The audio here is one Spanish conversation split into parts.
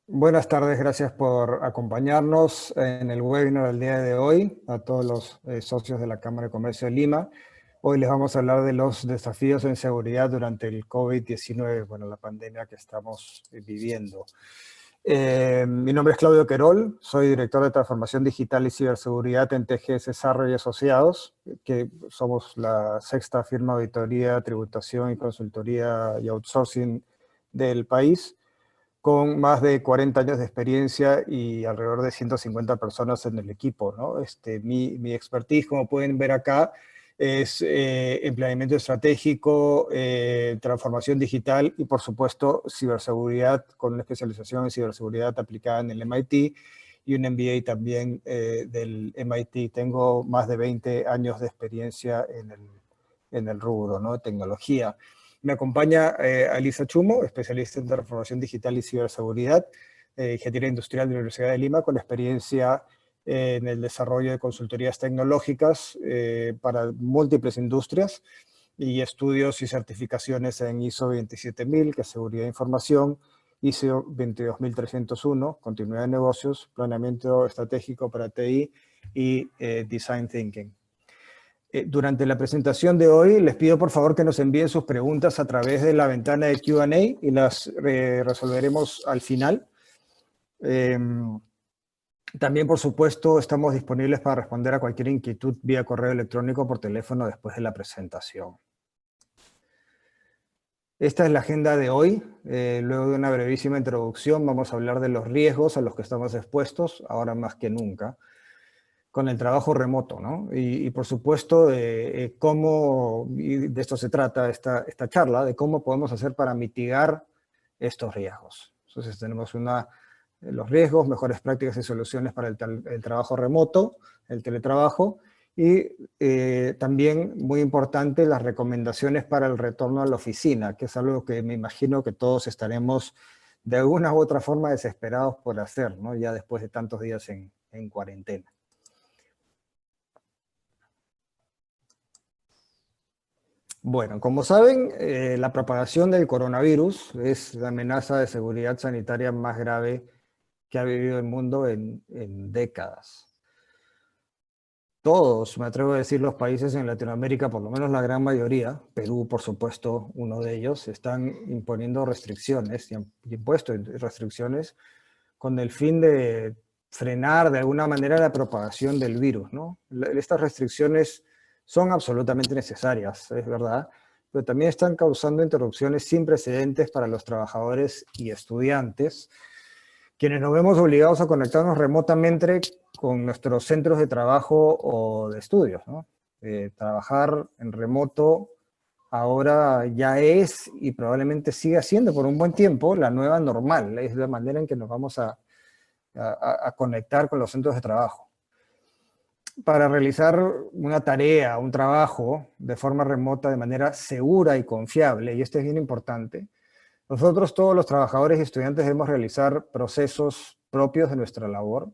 Buenas tardes, gracias por acompañarnos en el webinar del día de hoy, a todos los socios de la Cámara de Comercio de Lima. Hoy les vamos a hablar de los desafíos en seguridad durante el COVID-19, bueno, la pandemia que estamos viviendo. Mi nombre es Claudio Querol, soy director de Transformación Digital y Ciberseguridad en TGS Sarro y Asociados, que somos la sexta firma de auditoría, tributación y consultoría y outsourcing del país, con más de 40 años de experiencia y alrededor de 150 personas en el equipo, ¿no? Mi expertise, como pueden ver acá, es planeamiento estratégico, transformación digital y, por supuesto, ciberseguridad, con una especialización en ciberseguridad aplicada en el MIT y un MBA también del MIT. Tengo más de 20 años de experiencia en el rubro, ¿no? Tecnología. Me acompaña Alisa Chumo, especialista en transformación digital y ciberseguridad, ingeniera industrial de la Universidad de Lima, con experiencia en el desarrollo de consultorías tecnológicas para múltiples industrias y estudios y certificaciones en ISO 27000, que es seguridad de información, ISO 22301, continuidad de negocios, planeamiento estratégico para TI y design thinking. Durante la presentación de hoy, les pido por favor que nos envíen sus preguntas a través de la ventana de Q&A y las resolveremos al final. También, por supuesto, estamos disponibles para responder a cualquier inquietud vía correo electrónico o por teléfono después de la presentación. Esta es la agenda de hoy. Luego de una brevísima introducción, vamos a hablar de los riesgos a los que estamos expuestos, ahora más que nunca, con el trabajo remoto, ¿no? Y por supuesto, cómo, y de esto se trata esta charla, de cómo podemos hacer para mitigar estos riesgos. Entonces tenemos los riesgos, mejores prácticas y soluciones para el trabajo remoto, el teletrabajo, y también, muy importante, las recomendaciones para el retorno a la oficina, que es algo que me imagino que todos estaremos de alguna u otra forma desesperados por hacer, ¿no? Ya después de tantos días en cuarentena. Bueno, como saben, la propagación del coronavirus es la amenaza de seguridad sanitaria más grave que ha vivido el mundo en décadas. Todos, me atrevo a decir, los países en Latinoamérica, por lo menos la gran mayoría, Perú, por supuesto, uno de ellos, están imponiendo restricciones y han impuesto restricciones con el fin de frenar de alguna manera la propagación del virus, ¿no? Estas restricciones son absolutamente necesarias, es verdad, pero también están causando interrupciones sin precedentes para los trabajadores y estudiantes, quienes nos vemos obligados a conectarnos remotamente con nuestros centros de trabajo o de estudios, ¿no? Trabajar en remoto ahora ya es, y probablemente siga siendo por un buen tiempo, la nueva normal. Es la manera en que nos vamos a conectar con los centros de trabajo. Para realizar una tarea, un trabajo de forma remota de manera segura y confiable, y esto es bien importante, nosotros todos los trabajadores y estudiantes debemos realizar procesos propios de nuestra labor,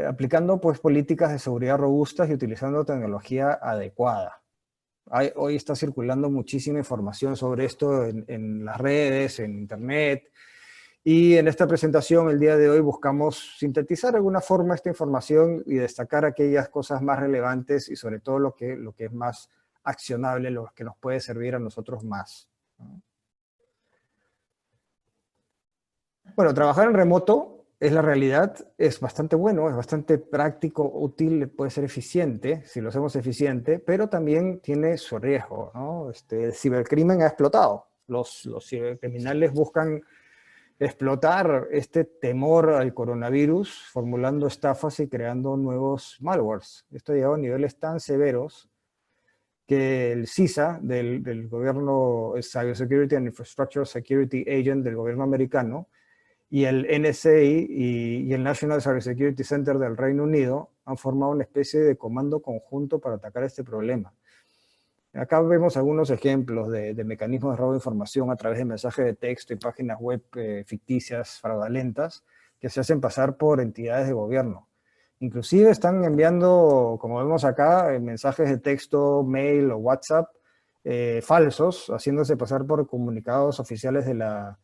aplicando pues políticas de seguridad robustas y utilizando tecnología adecuada. Hoy está circulando muchísima información sobre esto en las redes, en internet, y en esta presentación, el día de hoy, buscamos sintetizar de alguna forma esta información y destacar aquellas cosas más relevantes y sobre todo lo que es más accionable, lo que nos puede servir a nosotros más, ¿no? Bueno, trabajar en remoto es la realidad, es bastante bueno, es bastante práctico, útil, puede ser eficiente, si lo hacemos eficiente, pero también tiene su riesgo, ¿no? El cibercrimen ha explotado. Los cibercriminales buscan explotar este temor al coronavirus, formulando estafas y creando nuevos malwares. Esto ha llegado a niveles tan severos que el CISA del gobierno, Cybersecurity and Infrastructure Security Agent del gobierno americano, y el NSA y el National Cybersecurity Center del Reino Unido han formado una especie de comando conjunto para atacar este problema. Acá vemos algunos ejemplos de mecanismos de robo de información a través de mensajes de texto y páginas web ficticias, fraudulentas, que se hacen pasar por entidades de gobierno. Inclusive están enviando, como vemos acá, mensajes de texto, mail o WhatsApp falsos, haciéndose pasar por comunicados oficiales de la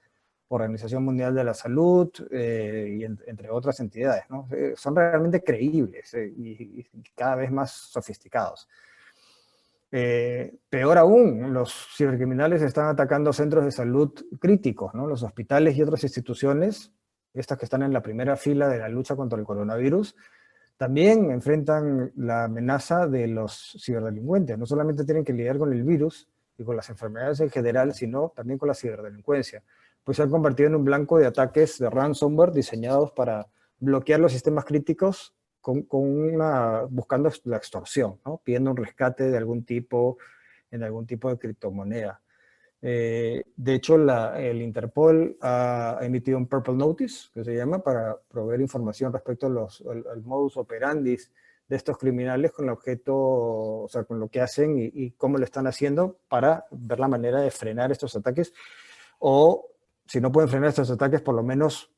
Organización Mundial de la Salud, y entre otras entidades, ¿no? Son realmente creíbles y cada vez más sofisticados. Peor aún, los cibercriminales están atacando centros de salud críticos, ¿no? Los hospitales y otras instituciones, estas que están en la primera fila de la lucha contra el coronavirus, también enfrentan la amenaza de los ciberdelincuentes. No solamente tienen que lidiar con el virus y con las enfermedades en general, sino también con la ciberdelincuencia. Pues se han convertido en un blanco de ataques de ransomware diseñados para bloquear los sistemas críticos buscando la extorsión, ¿no? Pidiendo un rescate de algún tipo, en algún tipo de criptomoneda. De hecho, el Interpol ha emitido un Purple Notice, que se llama, para proveer información respecto al modus operandi de estos criminales con el objeto, o sea, con lo que hacen y cómo lo están haciendo para ver la manera de frenar estos ataques, o si no pueden frenar estos ataques, por lo menos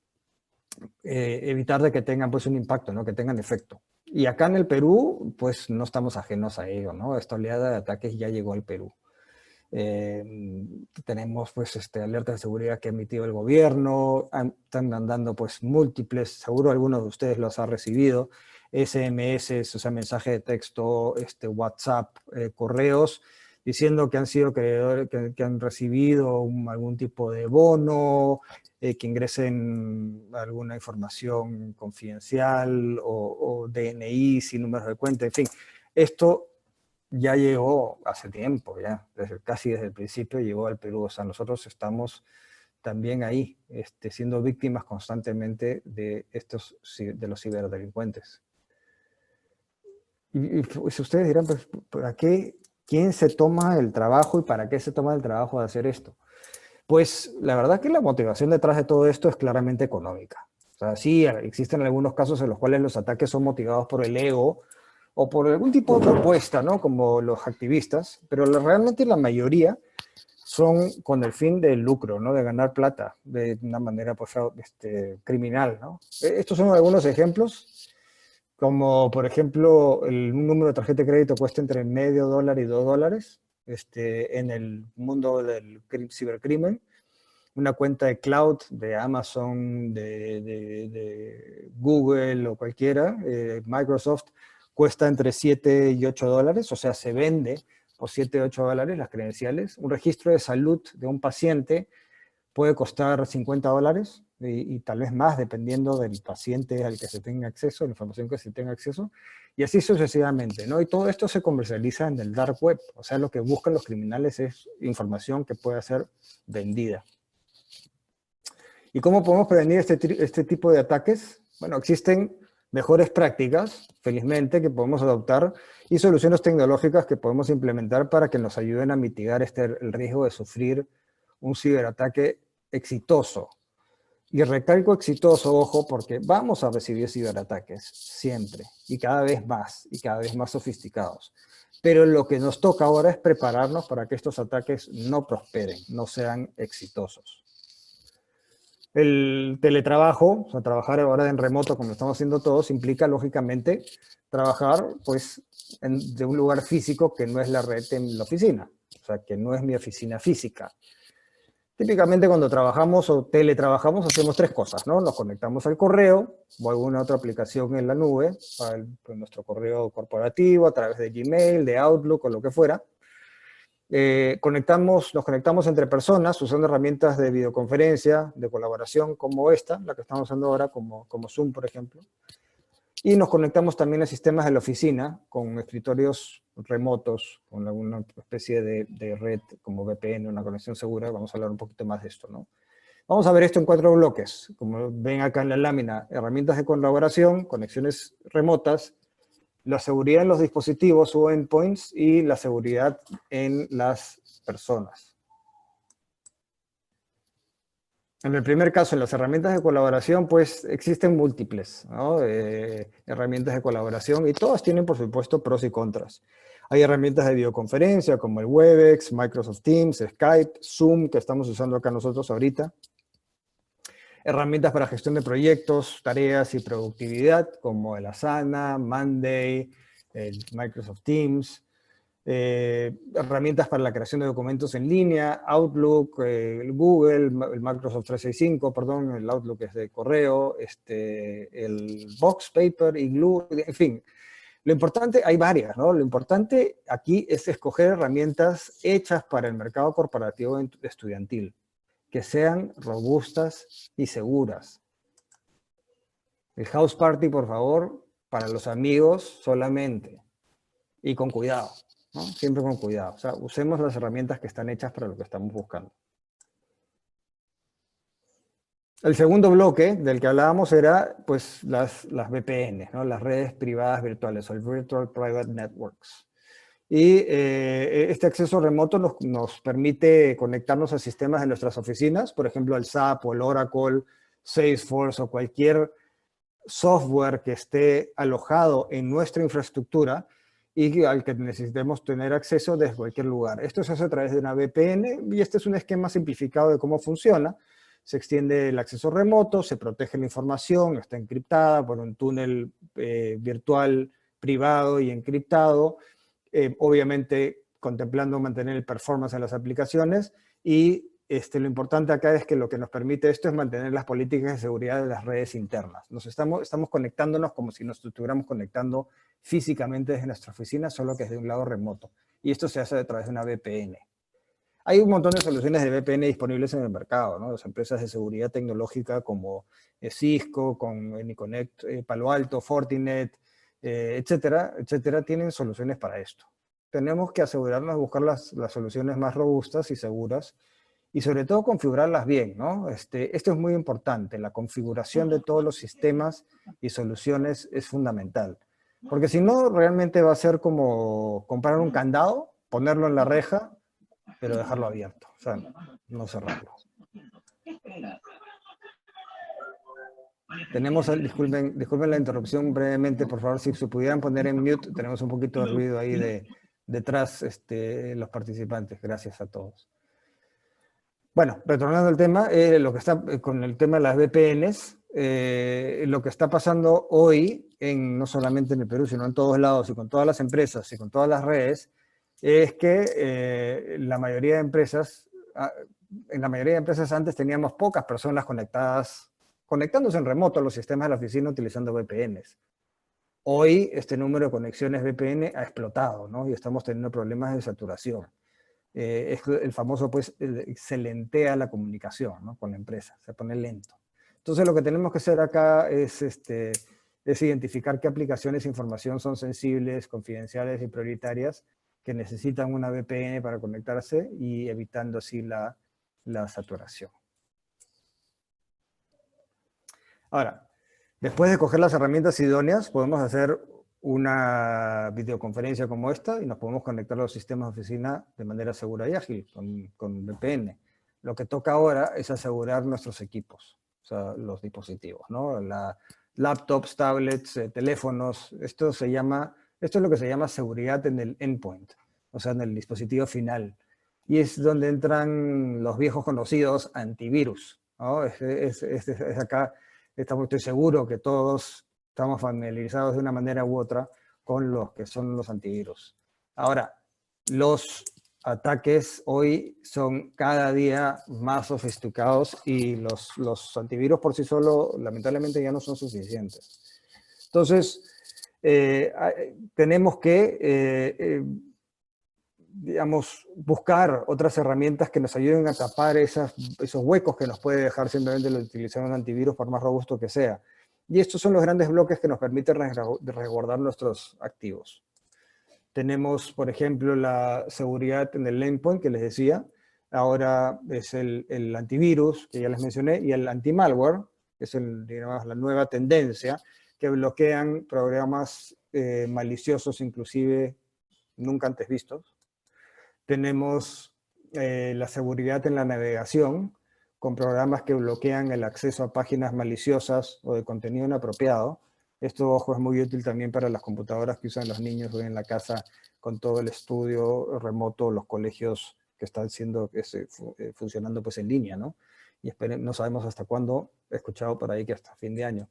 evitar de que tengan pues un impacto, ¿no? Que tengan efecto. Y acá en el Perú, pues no estamos ajenos a ello, ¿no? Esta oleada de ataques ya llegó al Perú. Tenemos pues alertas de seguridad que ha emitido el gobierno, están mandando pues múltiples, seguro algunos de ustedes los ha recibido, SMS, o sea, mensaje de texto, WhatsApp, correos, diciendo que han sido creadores, que han recibido algún tipo de bono, que ingresen alguna información confidencial o DNI sin números de cuenta, en fin. Esto ya llegó hace tiempo, ya, casi desde el principio llegó al Perú. O sea, nosotros estamos también ahí, siendo víctimas constantemente de los ciberdelincuentes. Y pues, ustedes dirán, pues, ¿para qué? ¿Quién se toma el trabajo y para qué se toma el trabajo de hacer esto? Pues la verdad que la motivación detrás de todo esto es claramente económica. O sea, sí, existen algunos casos en los cuales los ataques son motivados por el ego o por algún tipo de propuesta, ¿no? Como los activistas, pero realmente la mayoría son con el fin del lucro, ¿no? De ganar plata de una manera pues, criminal, ¿no? Estos son algunos ejemplos, como por ejemplo un número de tarjeta de crédito cuesta entre medio dólar y $2 en el mundo del cibercrimen. Una cuenta de cloud de Amazon, de Google o cualquiera, Microsoft, cuesta entre 7 y $8, o sea, se vende por 7 o $8 las credenciales. Un registro de salud de un paciente puede costar $50 y tal vez más, dependiendo del paciente al que se tenga acceso, la información que se tenga acceso, y así sucesivamente, ¿no? Y todo esto se comercializa en el dark web, o sea, lo que buscan los criminales es información que pueda ser vendida. ¿Y cómo podemos prevenir este tipo de ataques? Bueno, existen mejores prácticas, felizmente, que podemos adoptar y soluciones tecnológicas que podemos implementar para que nos ayuden a mitigar el riesgo de sufrir un ciberataque exitoso. Y recalco exitoso, ojo, porque vamos a recibir ciberataques siempre, y cada vez más sofisticados. Pero lo que nos toca ahora es prepararnos para que estos ataques no prosperen, no sean exitosos. El teletrabajo, o sea, trabajar ahora en remoto como estamos haciendo todos, implica lógicamente trabajar pues de un lugar físico que no es la red en la oficina, o sea, que no es mi oficina física. Típicamente cuando trabajamos o teletrabajamos hacemos tres cosas, ¿no? Nos conectamos al correo o alguna otra aplicación en la nube, pues, nuestro correo corporativo a través de Gmail, de Outlook o lo que fuera. Nos conectamos entre personas usando herramientas de videoconferencia, de colaboración como esta, la que estamos usando ahora, como Zoom, por ejemplo. Y nos conectamos también a sistemas de la oficina con escritorios remotos, con alguna especie de red como VPN, una conexión segura. Vamos a hablar un poquito más de esto, ¿no? Vamos a ver esto en 4 bloques. Como ven acá en la lámina, herramientas de colaboración, conexiones remotas, la seguridad en los dispositivos o endpoints y la seguridad en las personas. En el primer caso, en las herramientas de colaboración, pues existen múltiples, ¿no? Herramientas de colaboración y todas tienen, por supuesto, pros y contras. Hay herramientas de videoconferencia como el Webex, Microsoft Teams, Skype, Zoom, que estamos usando acá nosotros ahorita. Herramientas para gestión de proyectos, tareas y productividad como el Asana, Monday, el Microsoft Teams. herramientas para la creación de documentos en línea, Outlook, el Google, el Microsoft 365, perdón, el Outlook es de correo, el Box, Paper, Igloo, en fin. Lo importante, hay varias, ¿no? Lo importante aquí es escoger herramientas hechas para el mercado corporativo estudiantil, que sean robustas y seguras. El house party, por favor, para los amigos solamente. Y con cuidado, ¿no? Siempre con cuidado. O sea, usemos las herramientas que están hechas para lo que estamos buscando. El segundo bloque del que hablábamos era, pues, las VPN, ¿no? Las redes privadas virtuales, o el Virtual Private Networks. Y este acceso remoto nos permite conectarnos a sistemas de nuestras oficinas, por ejemplo, el SAP o el Oracle, Salesforce o cualquier software que esté alojado en nuestra infraestructura y al que necesitemos tener acceso desde cualquier lugar. Esto se hace a través de una VPN y este es un esquema simplificado de cómo funciona. Se extiende el acceso remoto, se protege la información, está encriptada por un túnel virtual privado y encriptado, obviamente contemplando mantener el performance en las aplicaciones y lo importante acá es que lo que nos permite esto es mantener las políticas de seguridad de las redes internas. Estamos conectándonos como si nos estuviéramos conectando físicamente desde nuestra oficina, solo que desde un lado remoto. Y esto se hace a través de una VPN. Hay un montón de soluciones de VPN disponibles en el mercado, ¿no? Las empresas de seguridad tecnológica como Cisco, con AnyConnect, Palo Alto, Fortinet, etcétera, etcétera, tienen soluciones para esto. Tenemos que asegurarnos de buscar las soluciones más robustas y seguras y sobre todo configurarlas bien, ¿no? Esto es muy importante, la configuración de todos los sistemas y soluciones es fundamental. Porque si no, realmente va a ser como comprar un candado, ponerlo en la reja, pero dejarlo abierto, o sea, no cerrarlo. Tenemos, disculpen la interrupción brevemente, por favor, si se pudieran poner en mute, tenemos un poquito de ruido ahí detrás los participantes. Gracias a todos. Bueno, retornando al tema, lo que está con el tema de las VPNs, lo que está pasando hoy, no solamente en el Perú, sino en todos lados y con todas las empresas y con todas las redes, es que la mayoría de empresas, en la mayoría de empresas antes teníamos pocas personas conectándose en remoto a los sistemas de la oficina utilizando VPNs. Hoy este número de conexiones VPN ha explotado, ¿no? Y estamos teniendo problemas de saturación. Es el famoso, pues, se lentea la comunicación, ¿no? Con la empresa, se pone lento. Entonces lo que tenemos que hacer acá es identificar qué aplicaciones e información son sensibles, confidenciales y prioritarias que necesitan una VPN para conectarse y evitando así la saturación. Ahora, después de coger las herramientas idóneas, podemos hacer una videoconferencia como esta y nos podemos conectar a los sistemas de oficina de manera segura y ágil con VPN. Lo que toca ahora es asegurar nuestros equipos, o sea, los dispositivos, ¿no? Laptops, tablets, teléfonos. Esto es lo que se llama seguridad en el endpoint, o sea, en el dispositivo final. Y es donde entran los viejos conocidos antivirus, ¿no? Acá estoy seguro que todos estamos familiarizados de una manera u otra con los que son los antivirus. Ahora, los ataques hoy son cada día más sofisticados y los antivirus por sí solos lamentablemente ya no son suficientes. Entonces, tenemos que, digamos, buscar otras herramientas que nos ayuden a tapar esos huecos que nos puede dejar simplemente utilizar un antivirus por más robusto que sea. Y estos son los grandes bloques que nos permiten resguardar nuestros activos. Tenemos, por ejemplo, la seguridad en el endpoint que les decía. Ahora es el antivirus, que ya les mencioné, y el anti-malware, que es digamos, la nueva tendencia, que bloquean programas maliciosos, inclusive nunca antes vistos. Tenemos la seguridad en la navegación, con programas que bloquean el acceso a páginas maliciosas o de contenido inapropiado. Esto, ojo, es muy útil también para las computadoras que usan los niños hoy en la casa con todo el estudio remoto, los colegios que están funcionando pues en línea, ¿no? Y no sabemos hasta cuándo, he escuchado por ahí que hasta fin de año.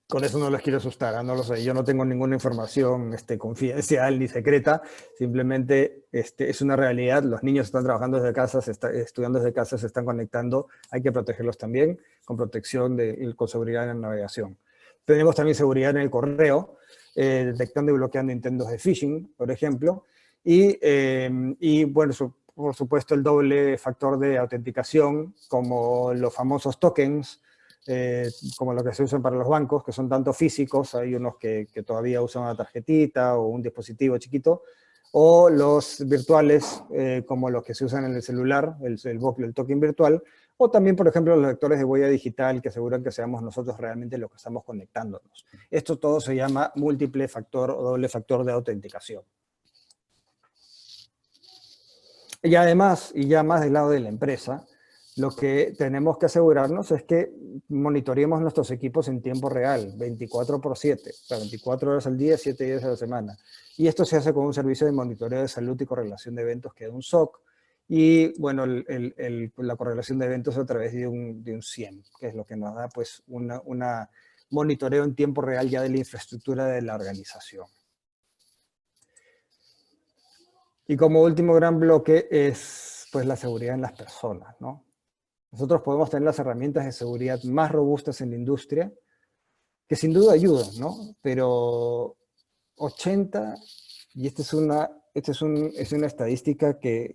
Con eso no les quiero asustar, no lo sé. Yo no tengo ninguna información confidencial ni secreta. Simplemente es una realidad. Los niños están trabajando desde casa, estudiando desde casa, se están conectando. Hay que protegerlos también con protección con seguridad en la navegación. Tenemos también seguridad en el correo, detectando y bloqueando intentos de phishing, por ejemplo. Y bueno, por supuesto, el doble factor de autenticación, como los famosos tokens, como los que se usan para los bancos, que son tanto físicos, hay unos que todavía usan una tarjetita o un dispositivo chiquito, o los virtuales, como los que se usan en el celular, el token virtual, o también, por ejemplo, los lectores de huella digital que aseguran que seamos nosotros realmente los que estamos conectándonos. Esto todo se llama múltiple factor o doble factor de autenticación. Y además, y ya más del lado de la empresa, lo que tenemos que asegurarnos es que monitoreemos nuestros equipos en tiempo real, 24/7, o sea, 24 horas al día, 7 días a la semana. Y esto se hace con un servicio de monitoreo de salud y correlación de eventos que da un SOC. Y bueno, la correlación de eventos a través de un SIEM, que es lo que nos da pues una monitoreo en tiempo real ya de la infraestructura de la organización. Y como último gran bloque es pues la seguridad en las personas, ¿no? Nosotros podemos tener las herramientas de seguridad más robustas en la industria, que sin duda ayudan, ¿no? Pero 80, y esta es una estadística que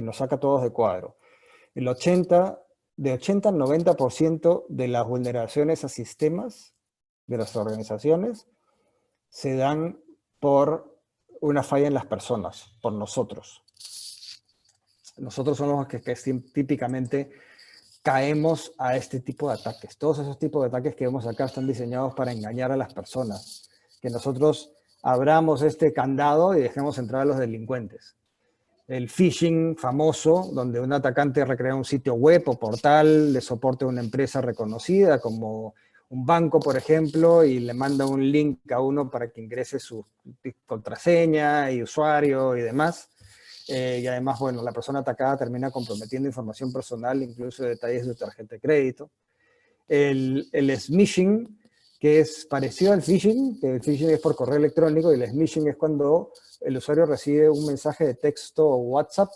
nos saca a todos de cuadro. De 80 al 90% de las vulneraciones a sistemas de las organizaciones se dan por una falla en las personas, por nosotros. Nosotros somos los que típicamente caemos a este tipo de ataques. Todos esos tipos de ataques que vemos acá están diseñados para engañar a las personas. Que nosotros abramos este candado y dejemos entrar a los delincuentes. El phishing famoso, donde un atacante recrea un sitio web o portal de soporte a una empresa reconocida, como un banco, por ejemplo, y le manda un link a uno para que ingrese su contraseña y usuario y demás. Y además, bueno, la persona atacada termina comprometiendo información personal, incluso detalles de su tarjeta de crédito. El smishing, que es parecido al phishing, que el phishing es por correo electrónico, y el smishing es cuando el usuario recibe un mensaje de texto o WhatsApp,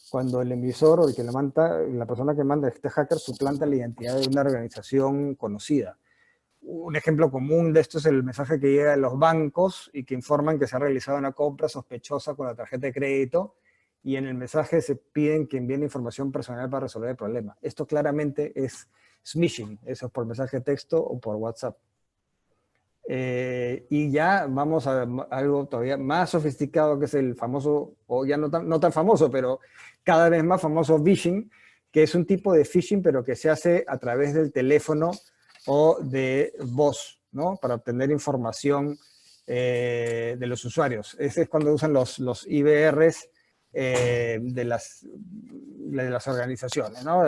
cuando el emisor o el que le manda, la persona que manda este hacker suplanta la identidad de una organización conocida. Un ejemplo común de esto es el mensaje que llega a los bancos y que informan que se ha realizado una compra sospechosa con la tarjeta de crédito, y en el mensaje se piden que envíen información personal para resolver el problema. Esto claramente es smishing, eso es por mensaje de texto o por WhatsApp. Y ya vamos a algo todavía más sofisticado, que es el famoso, o ya no tan famoso, pero cada vez más famoso phishing, que es un tipo de phishing, pero que se hace a través del teléfono o de voz, ¿no? Para obtener información de los usuarios. Ese es cuando usan los IVRs de las organizaciones, ¿no?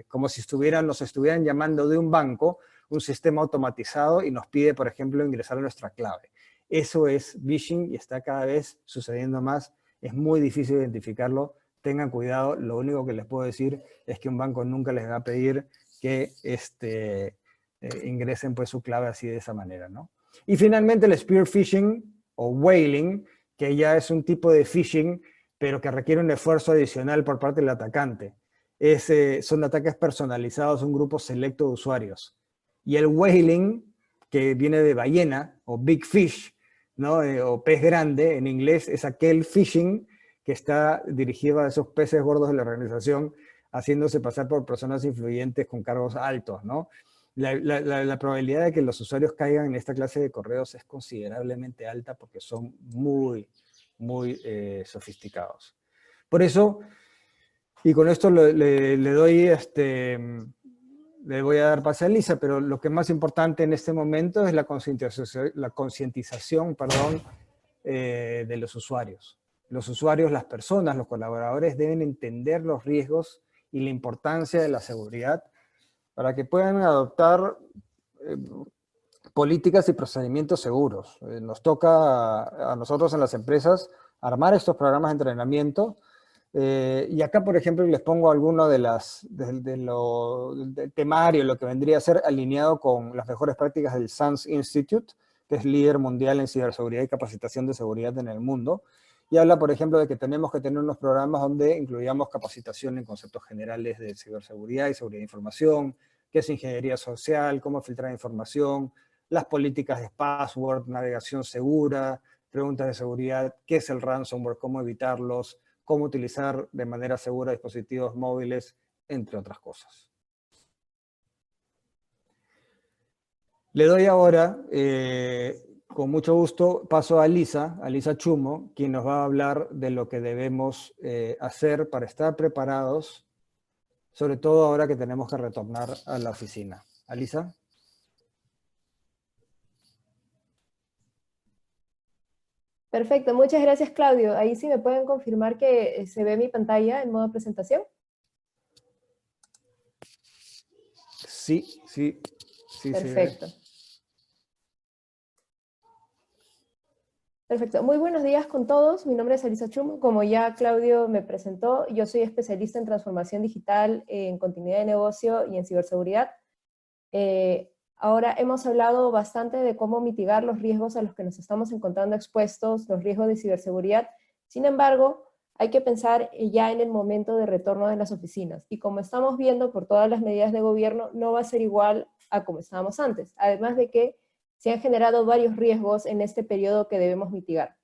Como si nos estuvieran llamando de un banco, un sistema automatizado, y nos pide, por ejemplo, ingresar nuestra clave. Eso es phishing y está cada vez sucediendo más. Es muy difícil identificarlo. Tengan cuidado. Lo único que les puedo decir es que un banco nunca les va a pedir que ingresen pues su clave así de esa manera, ¿no? Y finalmente el spear phishing o whaling, que ya es un tipo de phishing, pero que requiere un esfuerzo adicional por parte del atacante. Son ataques personalizados a un grupo selecto de usuarios. Y el whaling, que viene de ballena o big fish, ¿no? O pez grande en inglés, es aquel phishing que está dirigido a esos peces gordos de la organización, haciéndose pasar por personas influyentes con cargos altos, ¿no? La probabilidad de que los usuarios caigan en esta clase de correos es considerablemente alta, porque son muy sofisticados. Por eso, y con esto le voy a dar pase a Lisa, pero lo que es más importante en este momento es la concientización, de los usuarios. Los usuarios, las personas, los colaboradores deben entender los riesgos y la importancia de la seguridad para que puedan adoptar políticas y procedimientos seguros. Nos toca a nosotros en las empresas armar estos programas de entrenamiento Y acá, por ejemplo, les pongo alguno del temario, lo que vendría a ser alineado con las mejores prácticas del SANS Institute, que es líder mundial en ciberseguridad y capacitación de seguridad en el mundo. Y habla, por ejemplo, de que tenemos que tener unos programas donde incluyamos capacitación en conceptos generales de ciberseguridad y seguridad de información, qué es ingeniería social, cómo filtrar información, las políticas de password, navegación segura, preguntas de seguridad, qué es el ransomware, cómo evitarlos, cómo utilizar de manera segura dispositivos móviles, entre otras cosas. Le doy ahora, con mucho gusto, paso a Lisa Chumo, quien nos va a hablar de lo que debemos hacer para estar preparados, sobre todo ahora que tenemos que retornar a la oficina. Alisa. Perfecto, muchas gracias, Claudio. Ahí sí me pueden confirmar que se ve mi pantalla en modo presentación. Sí. Perfecto. Se ve. Perfecto. Muy buenos días con todos. Mi nombre es Alisa Chumo. Como ya Claudio me presentó, yo soy especialista en transformación digital, en continuidad de negocio y en ciberseguridad. Ahora hemos hablado bastante de cómo mitigar los riesgos a los que nos estamos encontrando expuestos, los riesgos de ciberseguridad. Sin embargo, hay que pensar ya en el momento de retorno de las oficinas. Y como estamos viendo por todas las medidas de gobierno, no va a ser igual a como estábamos antes. Además de que se han generado varios riesgos en este periodo que debemos mitigar.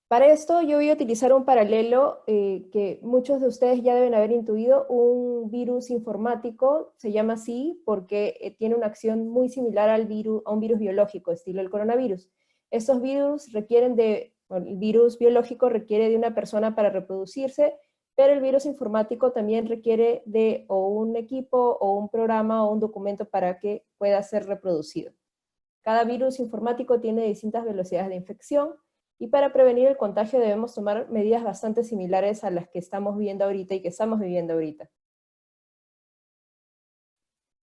Para esto yo voy a utilizar un paralelo que muchos de ustedes ya deben haber intuido, un virus informático, se llama así porque tiene una acción muy similar a un virus biológico, estilo el coronavirus. Estos virus el virus biológico requiere de una persona para reproducirse, pero el virus informático también requiere de o un equipo o un programa o un documento para que pueda ser reproducido. Cada virus informático tiene distintas velocidades de infección, y para prevenir el contagio debemos tomar medidas bastante similares a las que estamos viendo ahorita y que estamos viviendo ahorita.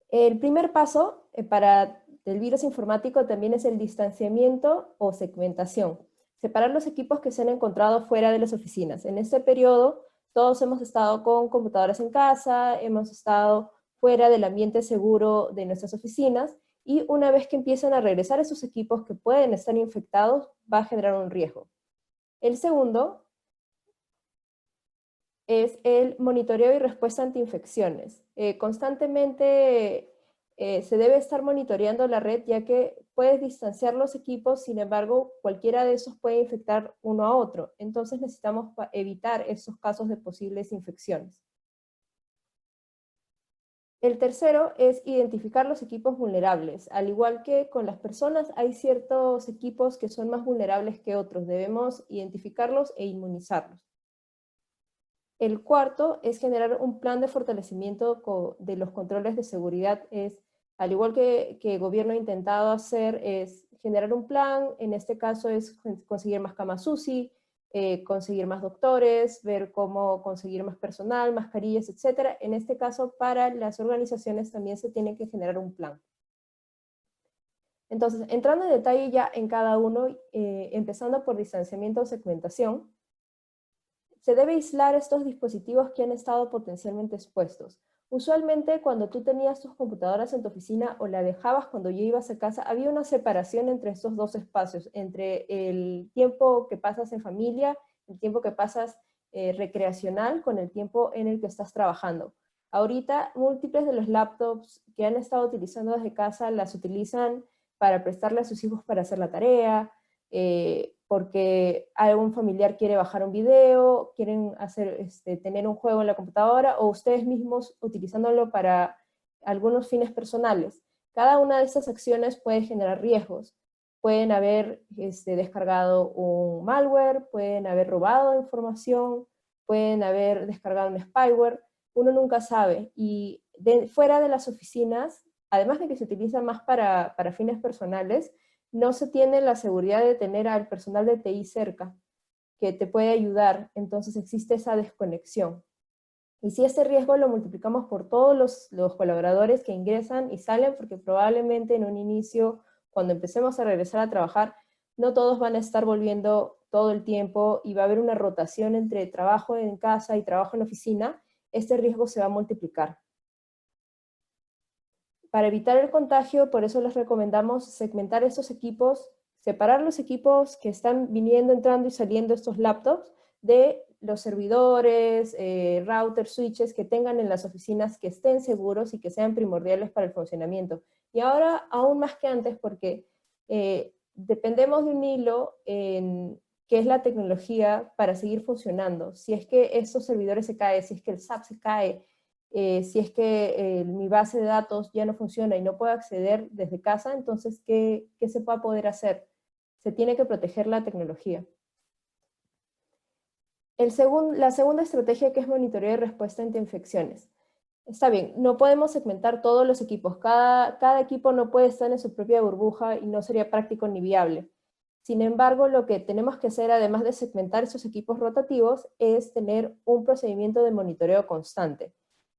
El primer paso para el virus informático también es el distanciamiento o segmentación. Separar los equipos que se han encontrado fuera de las oficinas. En este periodo todos hemos estado con computadoras en casa, hemos estado fuera del ambiente seguro de nuestras oficinas, y una vez que empiezan a regresar esos equipos que pueden estar infectados, va a generar un riesgo. El segundo es el monitoreo y respuesta ante infecciones. Constantemente se debe estar monitoreando la red, ya que puedes distanciar los equipos, sin embargo, cualquiera de esos puede infectar uno a otro. Entonces necesitamos evitar esos casos de posibles infecciones. El tercero es identificar los equipos vulnerables. Al igual que con las personas, hay ciertos equipos que son más vulnerables que otros. Debemos identificarlos e inmunizarlos. El cuarto es generar un plan de fortalecimiento de los controles de seguridad. Al igual que el gobierno ha intentado hacer, es generar un plan. En este caso es conseguir más camas UCI, conseguir más doctores, ver cómo conseguir más personal, mascarillas, etc. En este caso, para las organizaciones también se tiene que generar un plan. Entonces, entrando en detalle ya en cada uno, empezando por distanciamiento o segmentación, se debe aislar estos dispositivos que han estado potencialmente expuestos. Usualmente cuando tú tenías tus computadoras en tu oficina o la dejabas cuando ya ibas a casa, había una separación entre estos dos espacios, entre el tiempo que pasas en familia, el tiempo que pasas recreacional, con el tiempo en el que estás trabajando. Ahorita múltiples de los laptops que han estado utilizando desde casa las utilizan para prestarle a sus hijos para hacer la tarea, porque algún familiar quiere bajar un video, quieren tener un juego en la computadora, o ustedes mismos utilizándolo para algunos fines personales. Cada una de estas acciones puede generar riesgos. Pueden haber descargado un malware, pueden haber robado información, pueden haber descargado un spyware. Uno nunca sabe. Y fuera de las oficinas, además de que se utiliza más para fines personales, no se tiene la seguridad de tener al personal de TI cerca, que te puede ayudar. Entonces existe esa desconexión. Y si este riesgo lo multiplicamos por todos los colaboradores que ingresan y salen, porque probablemente en un inicio, cuando empecemos a regresar a trabajar, no todos van a estar volviendo todo el tiempo y va a haber una rotación entre trabajo en casa y trabajo en oficina, este riesgo se va a multiplicar. Para evitar el contagio, por eso les recomendamos segmentar estos equipos, separar los equipos que están viniendo, entrando y saliendo estos laptops de los servidores, routers, switches que tengan en las oficinas, que estén seguros y que sean primordiales para el funcionamiento. Y ahora aún más que antes, porque dependemos de un hilo que es la tecnología para seguir funcionando. Si es que estos servidores se caen, si es que el SAP se cae, si es que mi base de datos ya no funciona y no puedo acceder desde casa, entonces, ¿qué se va a poder hacer? Se tiene que proteger la tecnología. La segunda estrategia, que es monitoreo y respuesta ante infecciones. Está bien, no podemos segmentar todos los equipos. Cada equipo no puede estar en su propia burbuja y no sería práctico ni viable. Sin embargo, lo que tenemos que hacer, además de segmentar esos equipos rotativos, es tener un procedimiento de monitoreo constante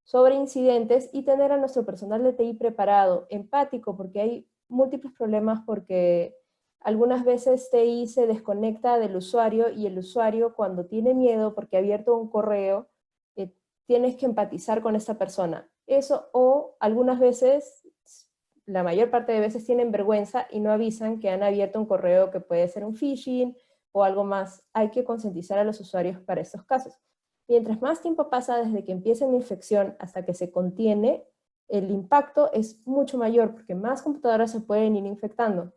sobre incidentes y tener a nuestro personal de TI preparado, empático, porque hay múltiples problemas, porque algunas veces TI se desconecta del usuario y el usuario, cuando tiene miedo porque ha abierto un correo, tienes que empatizar con esta persona. Eso, o algunas veces, la mayor parte de veces tienen vergüenza y no avisan que han abierto un correo que puede ser un phishing o algo más. Hay que concientizar a los usuarios para estos casos. Mientras más tiempo pasa desde que empieza una infección hasta que se contiene, el impacto es mucho mayor porque más computadoras se pueden ir infectando.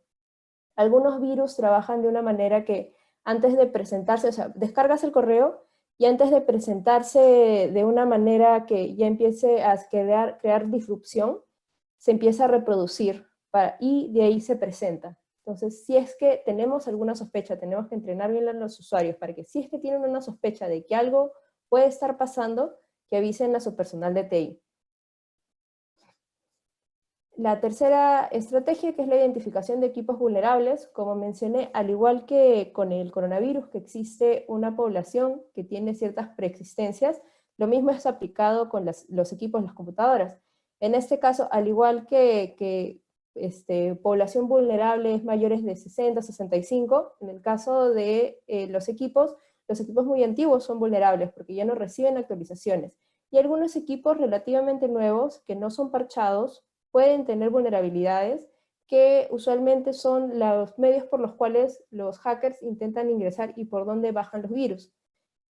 Algunos virus trabajan de una manera que antes de presentarse, o sea, descargas el correo y antes de presentarse de una manera que ya empiece a crear disrupción, se empieza a reproducir y de ahí se presenta. Entonces, si es que tenemos alguna sospecha, tenemos que entrenar bien a los usuarios para que si es que tienen una sospecha de que algo puede estar pasando, que avisen a su personal de TI. La tercera estrategia, que es la identificación de equipos vulnerables, como mencioné, al igual que con el coronavirus, que existe una población que tiene ciertas preexistencias, lo mismo es aplicado con los equipos, las computadoras. En este caso, al igual que población vulnerable es mayores de 60, 65, en el caso de los equipos muy antiguos son vulnerables porque ya no reciben actualizaciones. Y algunos equipos relativamente nuevos que no son parchados pueden tener vulnerabilidades que usualmente son los medios por los cuales los hackers intentan ingresar y por dónde bajan los virus.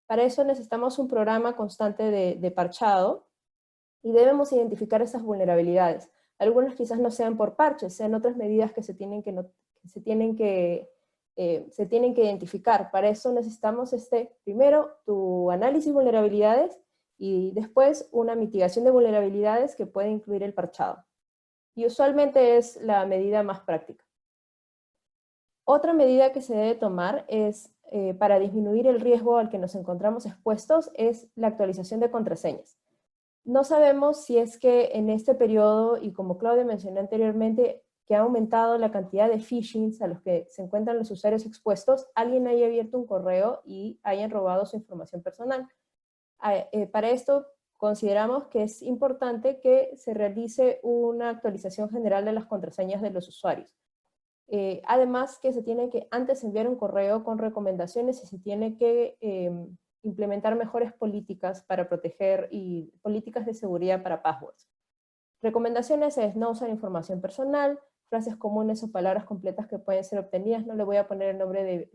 Para eso necesitamos un programa constante de parchado y debemos identificar esas vulnerabilidades. Algunas quizás no sean por parches, sean otras medidas que se tienen que identificar. Para eso necesitamos primero tu análisis de vulnerabilidades y después una mitigación de vulnerabilidades que puede incluir el parchado. Y usualmente es la medida más práctica. Otra medida que se debe tomar es, para disminuir el riesgo al que nos encontramos expuestos, es la actualización de contraseñas. No sabemos si es que en este periodo, y como Claudia mencionó anteriormente, que ha aumentado la cantidad de phishings a los que se encuentran los usuarios expuestos, alguien haya abierto un correo y hayan robado su información personal. Para esto, consideramos que es importante que se realice una actualización general de las contraseñas de los usuarios. Además, que se tiene que antes enviar un correo con recomendaciones y se tiene que implementar mejores políticas para proteger y políticas de seguridad para passwords. Recomendaciones es no usar información personal, frases comunes o palabras completas que pueden ser obtenidas. No le voy a poner el nombre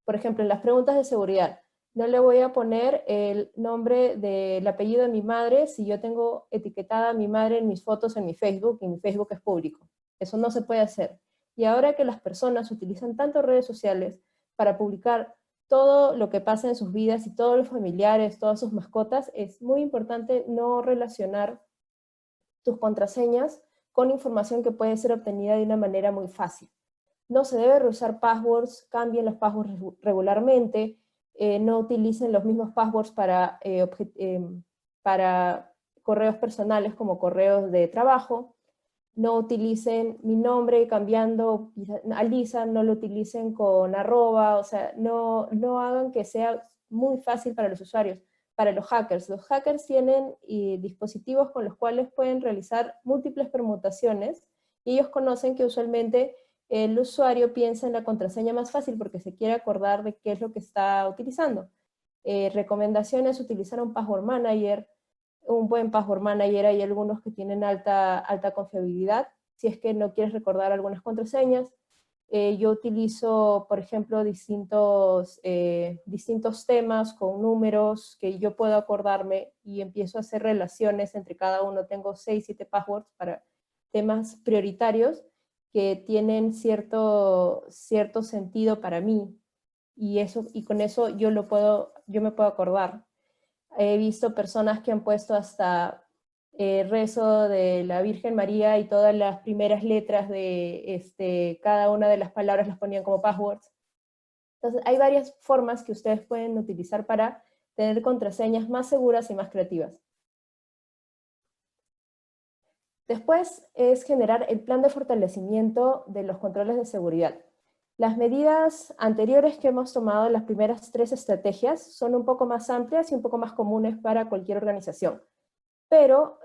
por ejemplo, en las preguntas de seguridad, no le voy a poner el nombre del apellido de mi madre si yo tengo etiquetada a mi madre en mis fotos en mi Facebook, y mi Facebook es público. Eso no se puede hacer. Y ahora que las personas utilizan tanto redes sociales para publicar todo lo que pasa en sus vidas y todos los familiares, todas sus mascotas, es muy importante no relacionar tus contraseñas con información que puede ser obtenida de una manera muy fácil. No se debe reusar passwords, cambien los passwords regularmente, no utilicen los mismos passwords para correos personales como correos de trabajo, no utilicen mi nombre cambiando a Lisa, no lo utilicen con @, o sea, no hagan que sea muy fácil para los usuarios. Para los hackers tienen dispositivos con los cuales pueden realizar múltiples permutaciones y ellos conocen que usualmente el usuario piensa en la contraseña más fácil porque se quiere acordar de qué es lo que está utilizando. Recomendaciones: utilizar un password manager, un buen password manager. Hay algunos que tienen alta confiabilidad, si es que no quieres recordar algunas contraseñas. Yo utilizo, por ejemplo, distintos temas con números que yo puedo acordarme y empiezo a hacer relaciones entre cada uno. Tengo 6, 7 passwords para temas prioritarios que tienen cierto sentido para mí, y con eso yo me puedo acordar. He visto personas que han puesto hasta rezo de la Virgen María y todas las primeras letras de cada una de las palabras las ponían como passwords. Entonces hay varias formas que ustedes pueden utilizar para tener contraseñas más seguras y más creativas. Después es generar el plan de fortalecimiento de los controles de seguridad. Las medidas anteriores que hemos tomado, las primeras 3 estrategias, son un poco más amplias y un poco más comunes para cualquier organización. Pero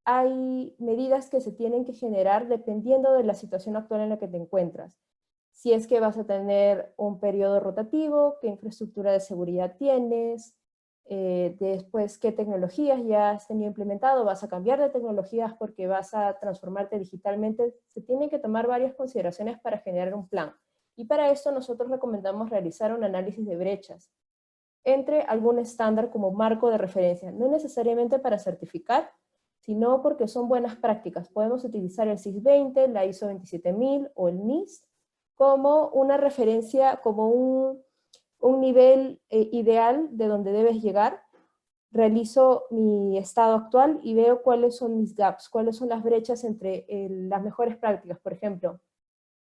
hay medidas que se tienen que generar dependiendo de la situación actual en la que te encuentras. Si es que vas a tener un periodo rotativo, qué infraestructura de seguridad tienes, después qué tecnologías ya has tenido implementado, vas a cambiar de tecnologías porque vas a transformarte digitalmente. Se tienen que tomar varias consideraciones para generar un plan. Y para esto nosotros recomendamos realizar un análisis de brechas entre algún estándar como marco de referencia, no necesariamente para certificar, sino porque son buenas prácticas. Podemos utilizar el CIS-20, la ISO 27000 o el NIST como una referencia, como un nivel ideal de donde debes llegar. Realizo mi estado actual y veo cuáles son mis gaps, cuáles son las brechas entre las mejores prácticas. Por ejemplo,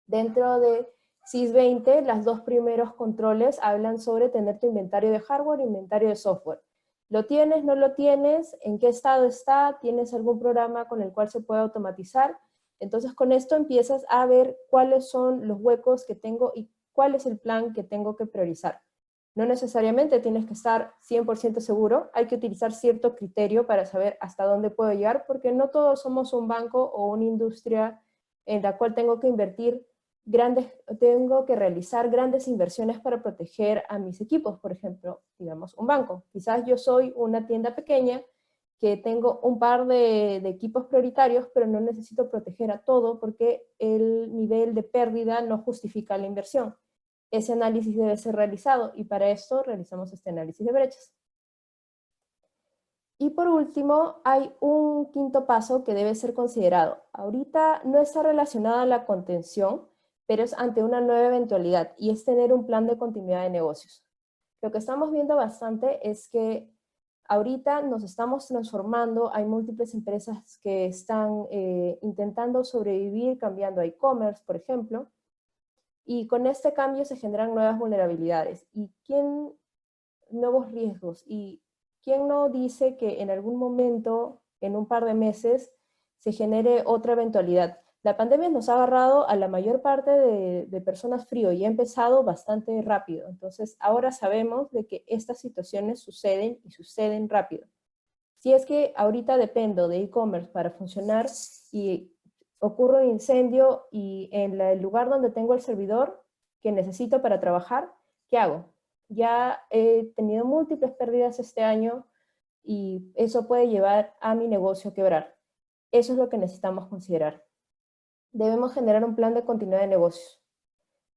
dentro de CIS-20, los 2 primeros controles hablan sobre tener tu inventario de hardware e inventario de software. ¿Lo tienes? ¿No lo tienes? ¿En qué estado está? ¿Tienes algún programa con el cual se puede automatizar? Entonces con esto empiezas a ver cuáles son los huecos que tengo y cuál es el plan que tengo que priorizar. No necesariamente tienes que estar 100% seguro, hay que utilizar cierto criterio para saber hasta dónde puedo llegar, porque no todos somos un banco o una industria en la cual tengo que realizar grandes inversiones para proteger a mis equipos. Por ejemplo, digamos, un banco. Quizás yo soy una tienda pequeña que tengo un par de equipos prioritarios, pero no necesito proteger a todo porque el nivel de pérdida no justifica la inversión. Ese análisis debe ser realizado y para esto realizamos este análisis de brechas. Y por último, hay un quinto paso que debe ser considerado. Ahorita no está relacionado a la contención, pero es ante una nueva eventualidad, y es tener un plan de continuidad de negocios. Lo que estamos viendo bastante es que ahorita nos estamos transformando, hay múltiples empresas que están intentando sobrevivir cambiando a e-commerce, por ejemplo, y con este cambio se generan nuevas vulnerabilidades. Nuevos riesgos. ¿Y quién no dice que en algún momento, en un par de meses, se genere otra eventualidad? La pandemia nos ha agarrado a la mayor parte de personas frío y ha empezado bastante rápido. Entonces, ahora sabemos de que estas situaciones suceden y suceden rápido. Si es que ahorita dependo de e-commerce para funcionar y ocurre un incendio y en el lugar donde tengo el servidor que necesito para trabajar, ¿qué hago? Ya he tenido múltiples pérdidas este año y eso puede llevar a mi negocio a quebrar. Eso es lo que necesitamos considerar. Debemos generar un plan de continuidad de negocios.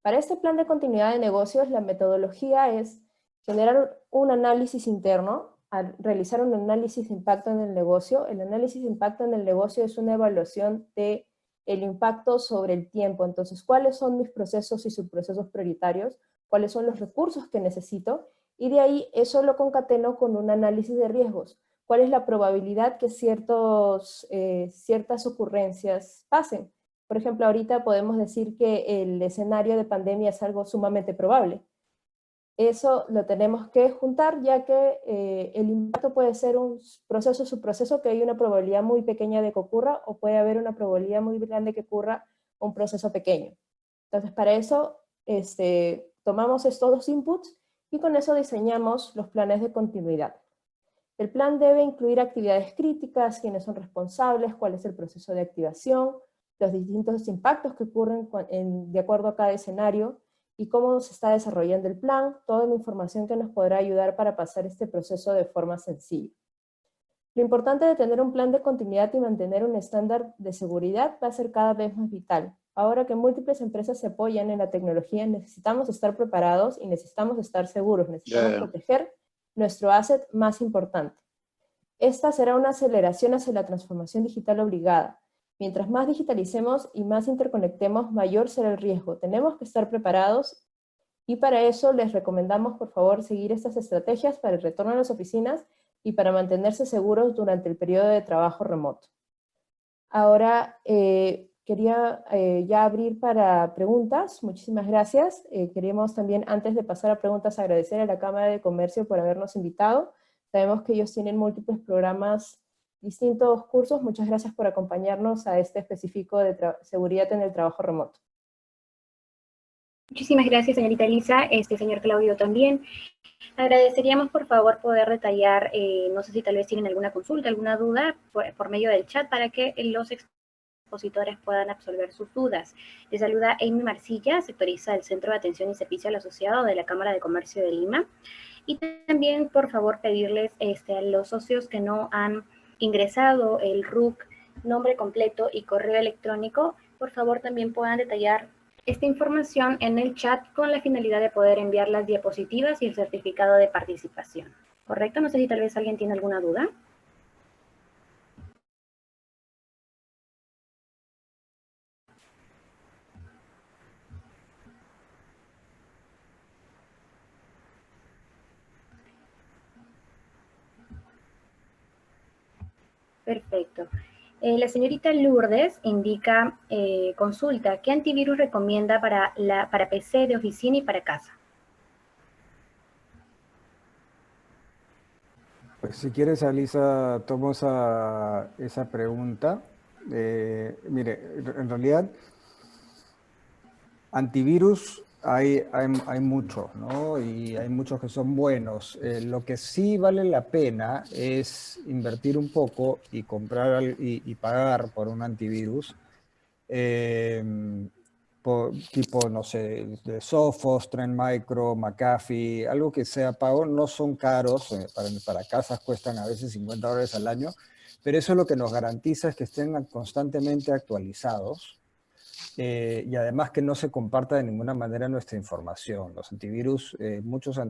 Para este plan de continuidad de negocios, la metodología es generar un análisis interno, realizar un análisis de impacto en el negocio. El análisis de impacto en el negocio es una evaluación de el impacto sobre el tiempo. Entonces, ¿cuáles son mis procesos y subprocesos prioritarios? ¿Cuáles son los recursos que necesito? Y de ahí eso lo concateno con un análisis de riesgos. ¿Cuál es la probabilidad que ciertas ocurrencias pasen? Por ejemplo, ahorita podemos decir que el escenario de pandemia es algo sumamente probable. Eso lo tenemos que juntar, ya que el impacto puede ser un proceso, subproceso, que hay una probabilidad muy pequeña de que ocurra, o puede haber una probabilidad muy grande que ocurra un proceso pequeño. Entonces, para eso tomamos estos 2 inputs y con eso diseñamos los planes de continuidad. El plan debe incluir actividades críticas, quiénes son responsables, cuál es el proceso de activación, los distintos impactos que ocurren de acuerdo a cada escenario y cómo se está desarrollando el plan, toda la información que nos podrá ayudar para pasar este proceso de forma sencilla. Lo importante de tener un plan de continuidad y mantener un estándar de seguridad va a ser cada vez más vital. Ahora que múltiples empresas se apoyan en la tecnología, necesitamos estar preparados y necesitamos estar seguros, necesitamos proteger nuestro asset más importante. Esta será una aceleración hacia la transformación digital obligada. Mientras más digitalicemos y más interconectemos, mayor será el riesgo. Tenemos que estar preparados y para eso les recomendamos, por favor, seguir estas estrategias para el retorno a las oficinas y para mantenerse seguros durante el periodo de trabajo remoto. Ahora, quería ya abrir para preguntas. Muchísimas gracias. Queríamos también, antes de pasar a preguntas, agradecer a la Cámara de Comercio por habernos invitado. Sabemos que ellos tienen múltiples programas, distintos cursos. Muchas gracias por acompañarnos a este específico de seguridad en el trabajo remoto. Muchísimas gracias, señorita Elisa, señor Claudio también. Agradeceríamos, por favor, poder detallar, no sé si tal vez tienen alguna consulta, alguna duda, por medio del chat, para que los expositores puedan absolver sus dudas. Les saluda Amy Marcilla, sectoriza del Centro de Atención y Servicio al Asociado de la Cámara de Comercio de Lima. Y también, por favor, pedirles a los socios que no han ingresado el RUC, nombre completo y correo electrónico, por favor, también puedan detallar esta información en el chat con la finalidad de poder enviar las diapositivas y el certificado de participación. ¿Correcto? No sé si tal vez alguien tiene alguna duda. Perfecto. La señorita Lourdes indica, consulta, ¿qué antivirus recomienda para PC de oficina y para casa? Pues si quieres, Alisa, tomo esa pregunta. Mire, en realidad, antivirus hay muchos, ¿no? Y hay muchos que son buenos. Lo que sí vale la pena es invertir un poco y comprar y pagar por un antivirus. Tipo, no sé, de Sophos, Trend Micro, McAfee, algo que sea pago, no son caros, para casas cuestan a veces $50 al año, pero eso lo que nos garantiza es que estén constantemente actualizados y además que no se comparta de ninguna manera nuestra información. Los antivirus,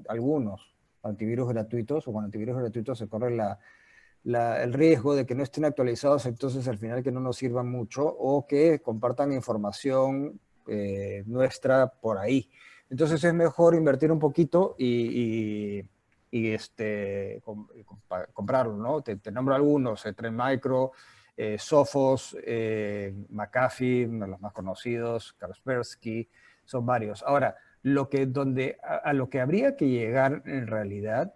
algunos antivirus gratuitos, o con antivirus gratuitos se corre el riesgo de que no estén actualizados, entonces al final que no nos sirvan mucho o que compartan información nuestra por ahí. Entonces es mejor invertir un poquito y comprarlo, ¿no? Te nombro algunos, Trend Micro, Sophos, McAfee, uno de los más conocidos, Kaspersky, son varios. Ahora, a lo que habría que llegar en realidad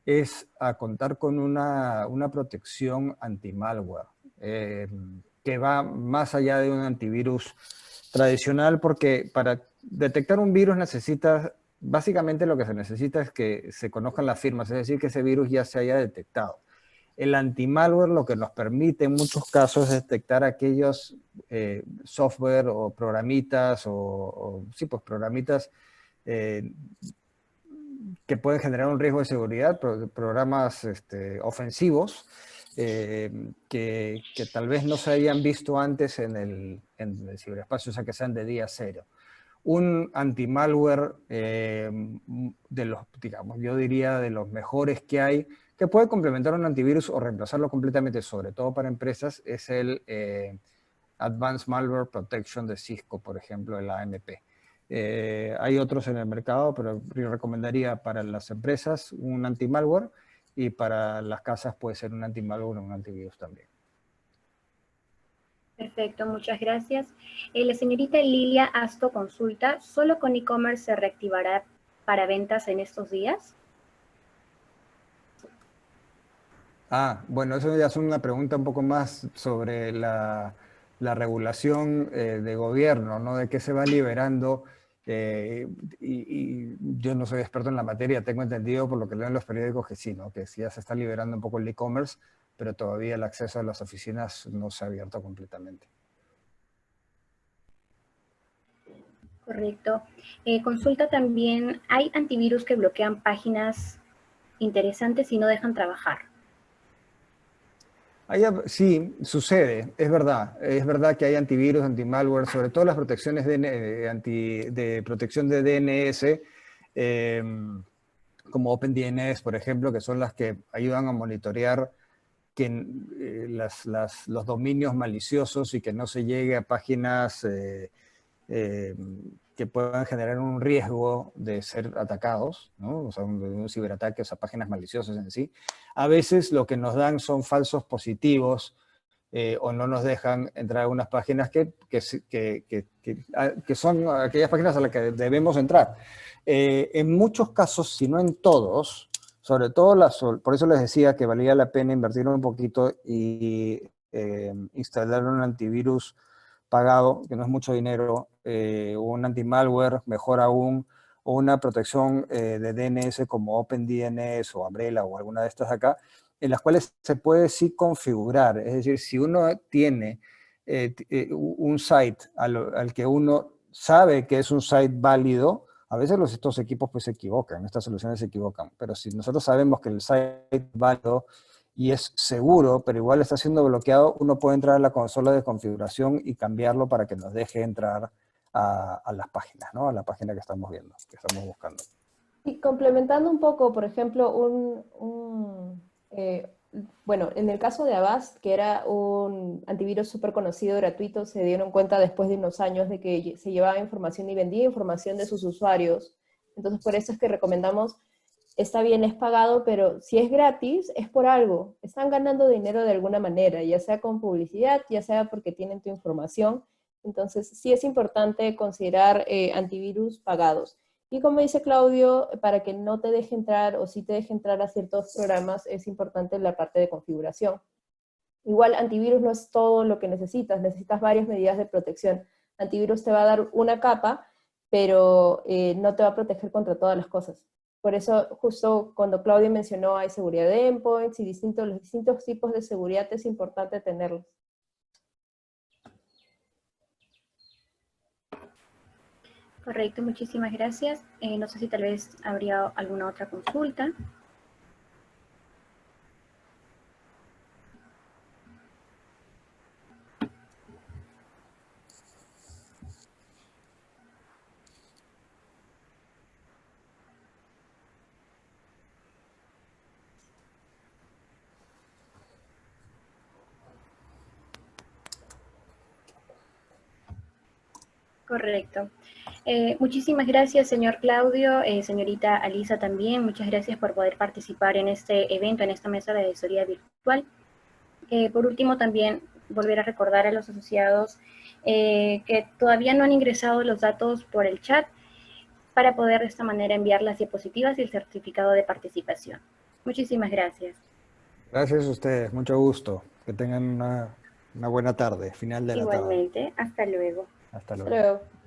es a contar con una protección anti-malware, que va más allá de un antivirus tradicional, porque para detectar un virus básicamente lo que se necesita es que se conozcan las firmas, es decir, que ese virus ya se haya detectado. El anti-malware lo que nos permite en muchos casos es detectar aquellos software o programitas sí, pues programitas que pueden generar un riesgo de seguridad, programas ofensivos que tal vez no se hayan visto antes en el ciberespacio, o sea, que sean de día cero. Un anti-malware digamos, yo diría de los mejores que hay, que puede complementar un antivirus o reemplazarlo completamente, sobre todo para empresas, es el Advanced Malware Protection de Cisco, por ejemplo, el AMP. Hay otros en el mercado, pero yo recomendaría para las empresas un anti-malware y para las casas puede ser un anti-malware o un antivirus también. Perfecto, muchas gracias. La señorita Lilia Asto consulta, ¿solo con e-commerce se reactivará para ventas en estos días? Bueno, eso ya es una pregunta un poco más sobre la regulación de gobierno, ¿no? De qué se va liberando. Y yo no soy experto en la materia, tengo entendido por lo que leo en los periódicos que sí, ¿no? Que sí ya se está liberando un poco el e-commerce, pero todavía el acceso a las oficinas no se ha abierto completamente. Correcto. Consulta también, ¿hay antivirus que bloquean páginas interesantes y no dejan trabajar? Sí, sucede, es verdad. Es verdad que hay antivirus, antimalware, sobre todo las protecciones de protección de DNS, como OpenDNS, por ejemplo, que son las que ayudan a monitorear que los dominios maliciosos y que no se llegue a páginas que puedan generar un riesgo de ser atacados, ¿no? O sea, un ciberataque, o sea, páginas maliciosas en sí. A veces lo que nos dan son falsos positivos o no nos dejan entrar a unas páginas que son aquellas páginas a las que debemos entrar. En muchos casos, si no en todos, sobre todo por eso les decía que valía la pena invertir un poquito y instalar un antivirus pagado, que no es mucho dinero, un anti-malware, mejor aún, o una protección de DNS como OpenDNS o Umbrella o alguna de estas acá, en las cuales se puede sí configurar. Es decir, si uno tiene un site al que uno sabe que es un site válido, a veces estos equipos pues se equivocan, estas soluciones se equivocan, pero si nosotros sabemos que el site es válido y es seguro, pero igual está siendo bloqueado, uno puede entrar a la consola de configuración y cambiarlo para que nos deje entrar a las páginas, ¿no? A la página que estamos viendo, que estamos buscando. Y complementando un poco, por ejemplo, bueno, en el caso de Avast, que era un antivirus súper conocido, gratuito, se dieron cuenta después de unos años de que se llevaba información y vendía información de sus usuarios. Entonces, por eso es que recomendamos, está bien, es pagado, pero si es gratis, es por algo. Están ganando dinero de alguna manera, ya sea con publicidad, ya sea porque tienen tu información. Entonces, sí es importante considerar antivirus pagados. Y como dice Claudio, para que no te deje entrar o si te deje entrar a ciertos programas, es importante la parte de configuración. Igual antivirus no es todo lo que necesitas varias medidas de protección. Antivirus te va a dar una capa, pero no te va a proteger contra todas las cosas. Por eso, justo cuando Claudio mencionó hay seguridad de endpoints y los distintos tipos de seguridad, es importante tenerlos. Correcto, muchísimas gracias. No sé si tal vez habría alguna otra consulta. Correcto. Muchísimas gracias, señor Claudio, señorita Alisa también. Muchas gracias por poder participar en este evento, en esta mesa de asesoría virtual. Por último, también volver a recordar a los asociados que todavía no han ingresado los datos por el chat para poder de esta manera enviar las diapositivas y el certificado de participación. Muchísimas gracias. Gracias a ustedes, mucho gusto. Que tengan una buena tarde, final de la tarde. Igualmente, hasta luego. Hasta luego. Hasta luego.